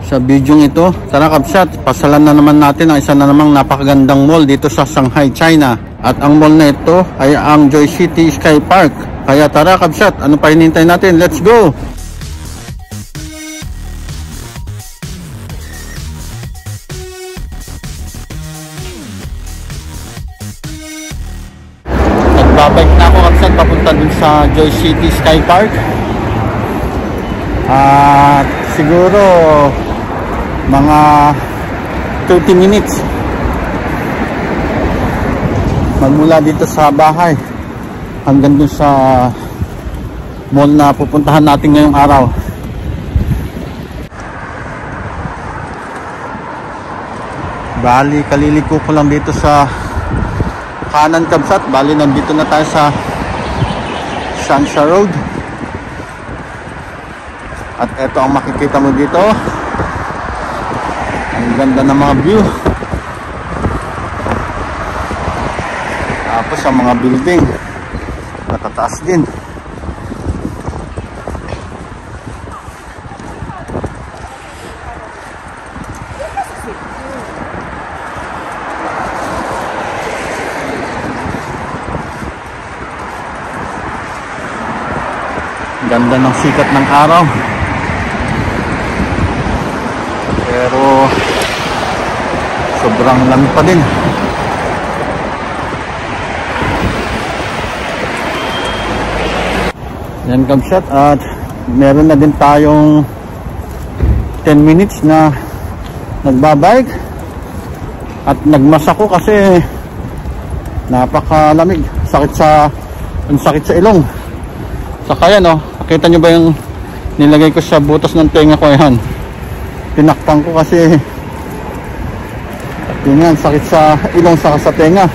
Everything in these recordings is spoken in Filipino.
sa video ito. Tara kabsat, pasalan na naman natin ang isa na namang napakagandang mall dito sa Shanghai, China. At ang mall na ito ay ang Joy City Sky Park. Kaya tara kabsat, ano pa hinihintay natin? Let's go! Nagbabike na ako kabsat papunta dun sa Joy City Sky Park. At siguro mga 30 minutes magmula dito sa bahay hanggang dun sa mall na pupuntahan natin ngayong araw. Bali kaliliko ko lang dito sa kanan kabsat. Bali nandito na tayo sa Shansha Road. At eto ang makikita mo dito. Ang ganda ng mga view. Tapos ang mga building natataas din. Ganda ng sikat ng araw. Pero sobrang lamig pa din. Yan kabsat, at meron na din tayong 10 minutes na nagbabike. At nagmas ako kasi napakalamig. Sakit sa ilong. Saka yan, nakita nyo ba yung nilagay ko sa butas ng tenga ko? Yan, tinakpan ko kasi yun yan, sakit sa ilong saka sa tenga.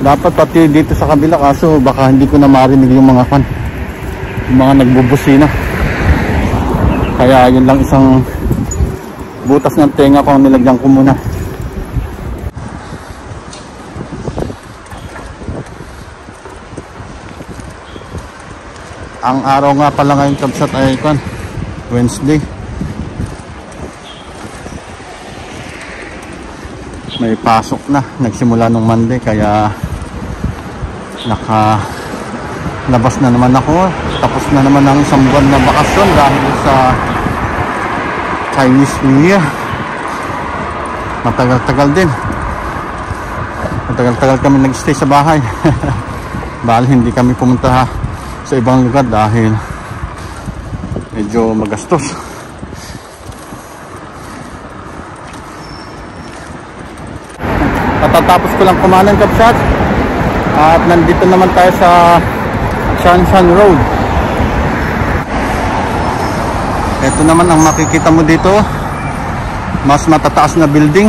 Dapat pati dito sa kabila, kaso baka hindi ko na marinig yung mga nagbubusina. Kaya yun lang isang butas ng tenga ko ang nilagyan ko muna. Ang araw nga pala ngayon kabsat ay Wednesday. May pasok na, nagsimula nung Monday, kaya nakalabas na naman ako. Tapos na naman ang isang buwan na bakasyon dahil sa Chinese New Year. Matagal-tagal din. Matagal-tagal kami nag-stay sa bahay. Bali hindi kami pumunta sa ibang lugar dahil medyo magastos. Patatapos ko lang kumanan kabsat, at nandito naman tayo sa Shanshan Road. Ito naman ang makikita mo dito, mas matataas na building.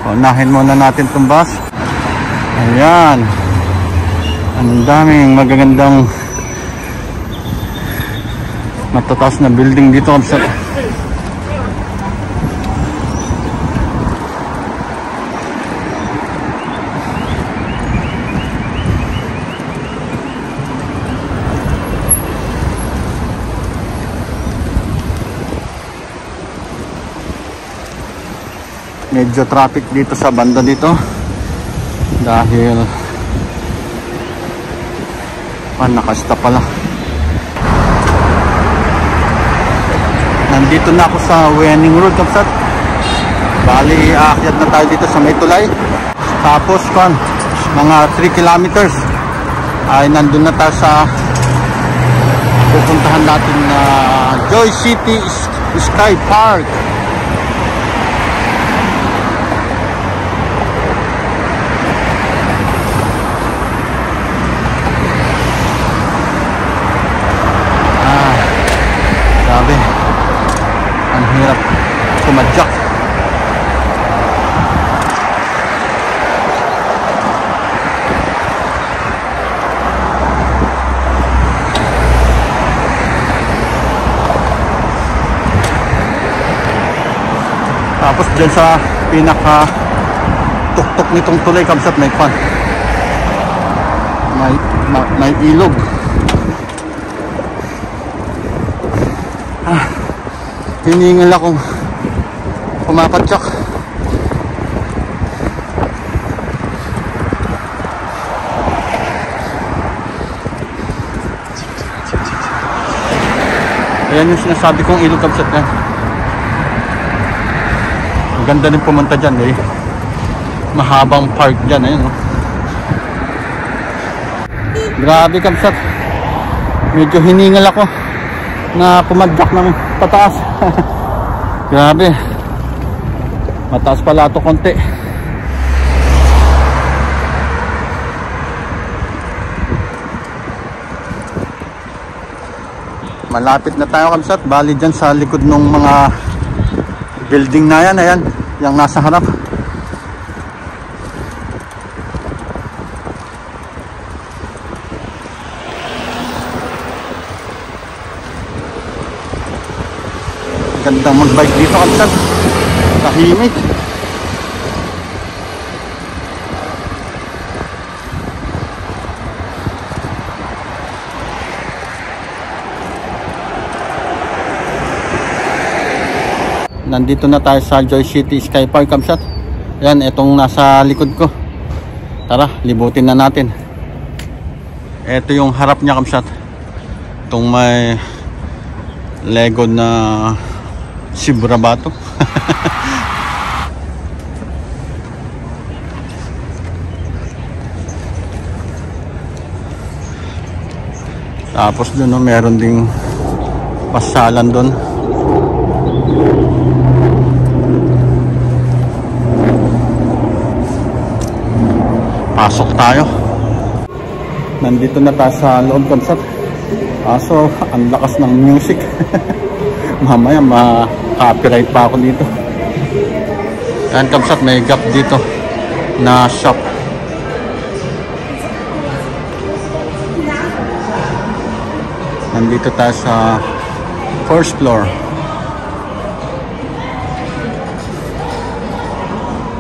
Unahin muna natin itong bus. Ayan, ang daming magagandang matataas na building dito. Medyo traffic dito sa banda dito dahil nakasta pala. Nandito na ako sa Wenning Road kabsat. Bali aakyat na tayo dito sa Maytulay. Tapos mga 3 kilometers ay nandun na tayo sa pupuntahan natin na Joy City Sky Park. Ang hirap kumadyak. Tapos dyan sa pinaka tuktok nitong tulay kabsat may ilog. hiningal akong pumapatsak. Ayan yung sinasabi kong ilog kabsat yan. Maganda din pumunta dyan eh. Mahabang park dyan. Ayun oh. Grabe kabsat. Medyo hiningal ako na pumadyak ng pataas. Grabe. Mataas pala ito konti. Malapit na tayo kabsat. Bali dyan sa likod ng mga building na yan. Ayan, yung nasa harap. Gandang magbike dito kabsat. Tahimik. Nandito na tayo sa Joy City Sky Park kabsat. Yan, itong nasa likod ko. Tara, libutin na natin. Ito yung harap niya kabsat. Itong may Lego na Sibrabato. Tapos doon no, meron ding pasyalan doon. Pasok tayo. Nandito na tayo sa loob kabsat. So, ang lakas ng music. Mamaya ma-copyright pa ako dito. Yan kabsat, may gap dito na shop. Nandito tayo sa first floor.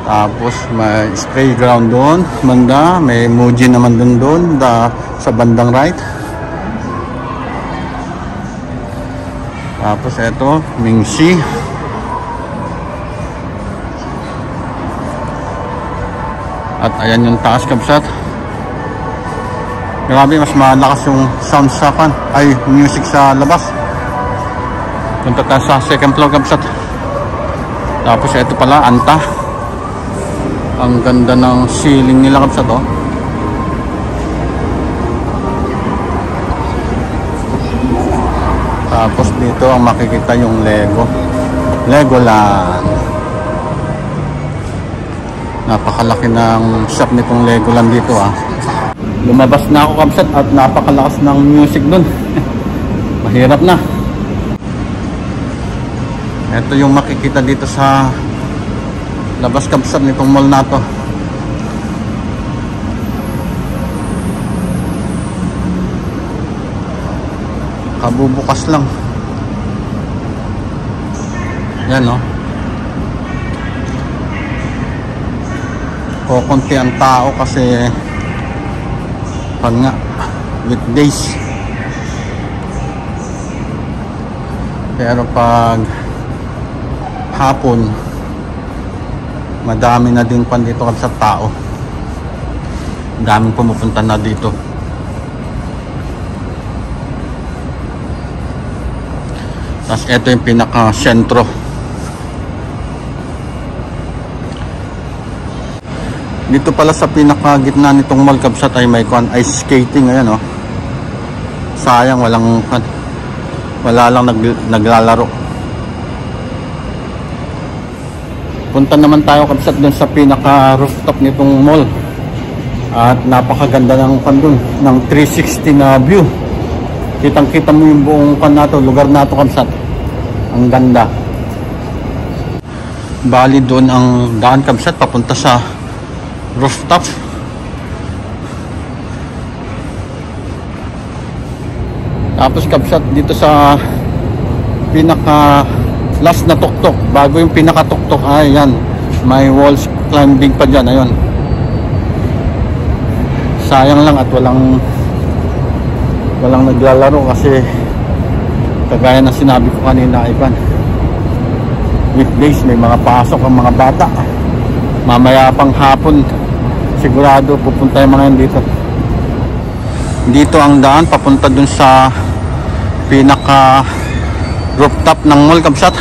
Tapos may spray ground doon, banda, may Muji naman doon sa bandang right. Tapos eto, Mingxi. At ayan yung taas kabsat. Grabe, mas malakas yung sound sa music sa labas. Punta tayo sa second floor kabsat. Tapos eto pala, Anta. Ang ganda ng ceiling nila kabsat oh. Tapos dito ang makikita yung Legoland. Napakalaki ng shop nitong Legoland dito ah. Lumabas na ako kabsat at napakalakas ng music dun. Mahirap na. Ito yung makikita dito sa labas kabsat nitong mall na to. Kabubukas lang. Yan no. Kukunti ang tao kasi pag nga weekdays. Pero pag hapon madami na din pan dito sa tao. Daming pumupunta na dito. Tapos ito yung pinaka-sentro. Dito pala sa pinaka-gitna nitong mall kabsat ay may ice skating. Ayan oh. Sayang wala lang naglalaro. Punta naman tayo kabsat dun sa pinaka-rooftop nitong mall. At napakaganda ng dun, ng 360 na view. Kitang-kita mo yung buong lugar na ito kabsat. Ang ganda. Bali doon ang daan kabsat papunta sa rooftop. Tapos kabsat dito sa pinaka last na tuktok, bago yung pinaka tuktok, ayan, may walls climbing pa dyan. Ayun, sayang lang at walang naglalaro kasi kagaya na sinabi ko kanina, Ivan, weekdays may mga pasok ang mga bata. Mamaya pang hapon sigurado pupunta yung mga yan dito. Dito ang daan papunta dun sa pinaka rooftop ng mall, kabsat.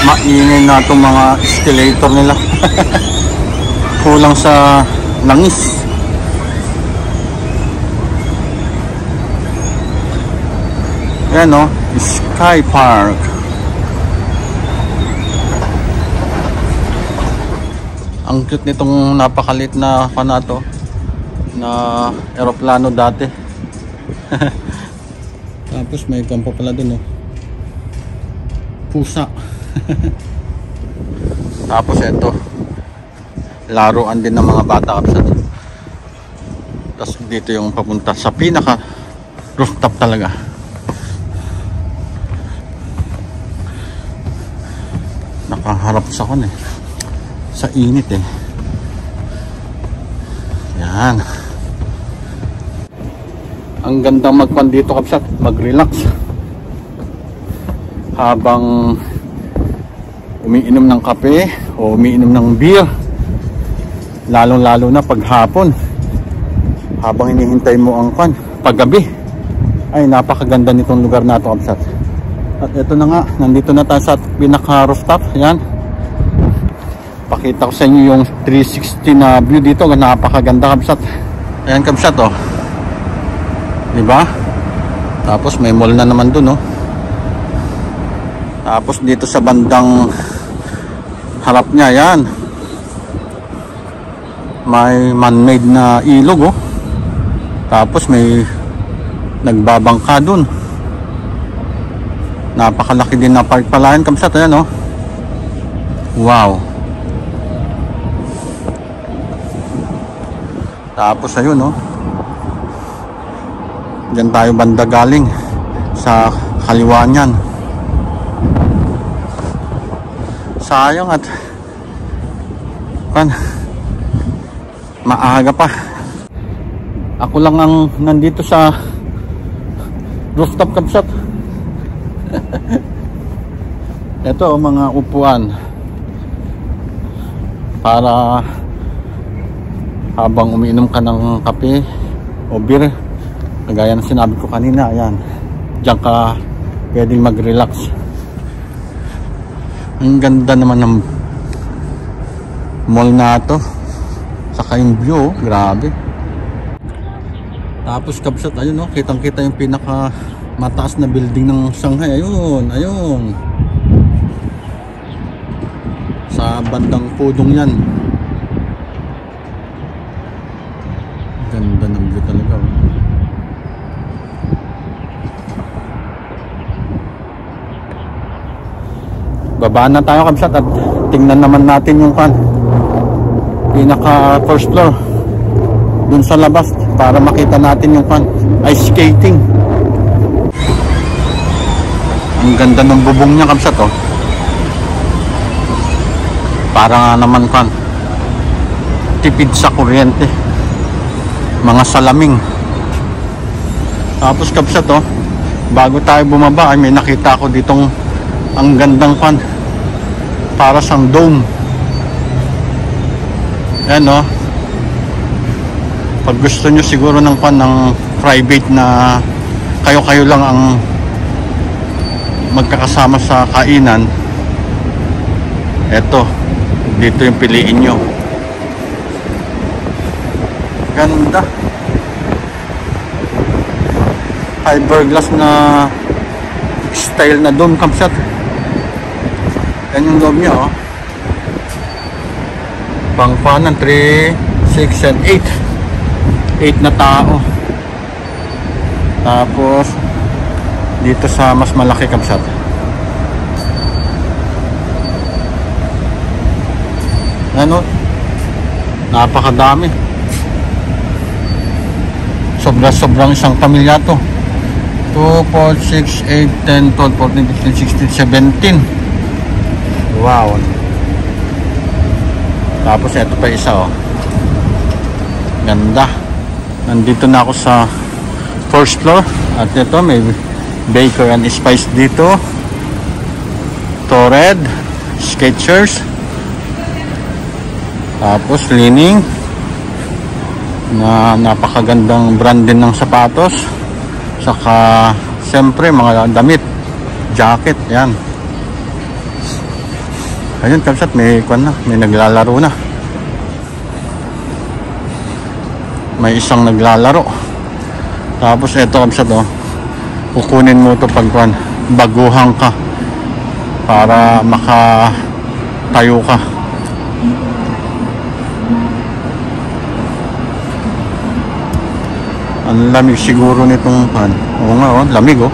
Maingay na itong mga escalator nila. Kulang sa langis. Yan o, Sky Park. Ang cute nitong napakalit na panato na eroplano dati. Tapos may kampo pala dun o, pusa. Tapos ito, laruan din ng mga bata, kapsat. Tapos dito yung papunta sa pinaka rooftop talaga. Nakaharap sa kon eh, sa init eh. Yan. Ang gandang magpan dito, kapsat, mag-relax habang umiinom ng kape o umiinom ng beer, lalong-lalo na paghapon habang hinihintay mo ang paggabi. Ay, napakaganda nitong lugar na ito, kapsat. At ito na nga, nandito na tayo sa pinaka rooftop. Yan, pakita ko sa inyo yung 360 na view dito. Napakaganda, kapsat. Ayan, kapsat oh, diba? Tapos may mall na naman dun oh. Tapos dito sa bandang harap niya, yan, may man-made na ilog oh. Tapos may nagbabangka dun. Napakalaki din na park pala yan, kamsat. Ayan oh, wow. Tapos ayun oh, diyan tayo banda galing sa kaliwa niyan. Sayang at maaga pa. Ako lang ang nandito sa rooftop, kapsat. Ito mga upuan para habang umiinom ka ng kape o beer, kagaya ng sinabi ko kanina. Ayan, diyan ka pwedeng mag-relax. Ang ganda naman ng mall na to, saka yung view, grabe. Tapos, kapsat, ayun oh, kitang kita yung pinaka mataas na building ng Shanghai. Ayun, ayun, sa bandang pudong yan. Ganda ng view talaga oh. Babaan na tayo, kapsat, at tingnan naman natin yung pinaka first floor dun sa labas para makita natin yung ice skating. Ang ganda ng bubong niya, kapsat oh. Para nga naman tipid sa kuryente, mga salaming. Tapos, kapsat oh, bago tayo bumaba ay may nakita ako ditong ang gandang para sang dome. Ayan oh, pag gusto nyo siguro ng ng private na kayo-kayo lang ang magkakasama sa kainan, eto, dito yung piliin nyo. Ganda, fiberglass na style na dome, kapsat. Yan yung loob niya oh. Pangpanan 3, 6 and 8 na tao. Tapos dito sa mas malaki, kapsat, ano, napakadami. Sobrang isang pamilya to. 2, 4, 6, 8, 10, 12, 14, 15, 16, 17. Wow. Tapos ito pa isa, oh. Ganda. Nandito na ako sa first floor. At ito may Baker and Spice dito. Torred, Skechers. Tapos Li-Ning na napakagandang brand din ng sapatos. Saka siyempre mga damit, jacket, yan. Ayun, kabsat, may naglalaro na. May isang naglalaro. Tapos eto, kabsat, oh. Kukunin mo ito pag baguhan ka para makatayo ka. Ang lamig siguro nitong pan. Oo nga, oh, lamig, oh.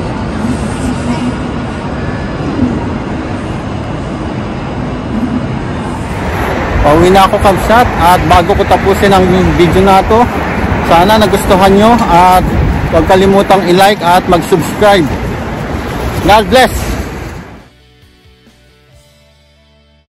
Pauwi na ako, kabsat, at bago ko tapusin ang video na to, sana nagustuhan nyo at huwag kalimutang i-like at mag-subscribe. God bless!